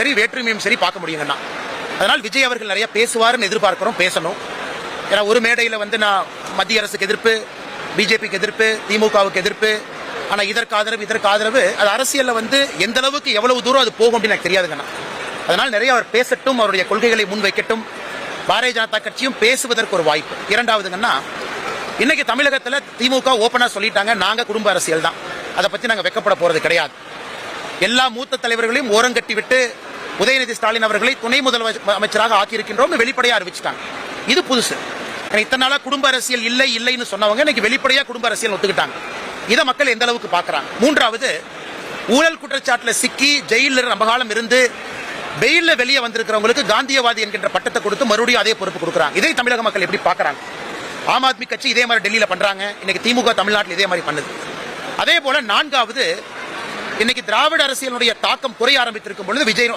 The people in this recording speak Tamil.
சரி, வேற்றுமையும் சரி பார்க்க முடியுங்கண்ணா. அதனால் விஜய் அவர்கள் நிறைய பேசுவாருன்னு எதிர்பார்க்கிறோம், பேசணும். ஏன்னா ஒரு மேடையில் வந்து நான் மத்திய அரசுக்கு எதிர்ப்பு, பிஜேபிக்கு எதிர்ப்பு, திமுகவுக்கு எதிர்ப்பு, ஆனால் இதற்கு ஆதரவு அது அரசியலில் வந்து எந்த அளவுக்கு எவ்வளவு தூரம் அது போகும் அப்படின்னு எனக்கு தெரியாதுங்கண்ணா. அதனால் நிறைய அவர் பேசட்டும், அவருடைய கொள்கைகளை முன்வைக்கட்டும். பாரதிய ஜனதா கட்சியும் பேசுவதற்கு ஒரு வாய்ப்பு. இரண்டாவதுங்கன்னா, இன்னைக்கு தமிழகத்தில் திமுக ஓப்பனா சொல்லிட்டாங்க, நாங்க குடும்ப அரசியல் தான், அதை பத்தி நாங்க வெக்கப்பட போறது கிடையாது. எல்லா மூத்த தலைவர்களையும் ஓரங்கட்டி விட்டு உதயநிதி ஸ்டாலின் அவர்களை துணை முதலமைச்சராக ஆக்கியிருக்கின்றோம் வெளிப்படையா அறிவிச்சிட்டாங்க. இது புதுசு. இத்தனை நாளா குடும்ப அரசியல் இல்லைன்னு சொன்னவங்க இன்னைக்கு வெளிப்படையா குடும்ப அரசியல் ஒத்துக்கிட்டாங்க. இதை மக்கள் எந்த அளவுக்கு பாக்குறாங்க. மூன்றாவது, ஊழல் குற்றச்சாட்டுல சிக்கி ஜெயிலில் ரொம்ப காலம் இருந்து பெயில்ல வெளியே வந்திருக்கிறவங்களுக்கு காந்தியவாதி என்கின்ற பட்டத்தை கொடுத்து மறுபடியும் அதே பொறுப்பு கொடுக்குறாங்க. இதை தமிழக மக்கள் எப்படி பாக்குறாங்க? ஆம் ஆத்மி கட்சி இதே மாதிரி டெல்லியில பண்றாங்க, இன்னைக்கு திமுக தமிழ்நாட்டில் இதே மாதிரி பண்ணுது. அதே போல நான்காவது, இன்னைக்கு திராவிட அரசியலுடைய தாக்கம் குறைய ஆரம்பித்திருக்கும் பொழுது விஜய்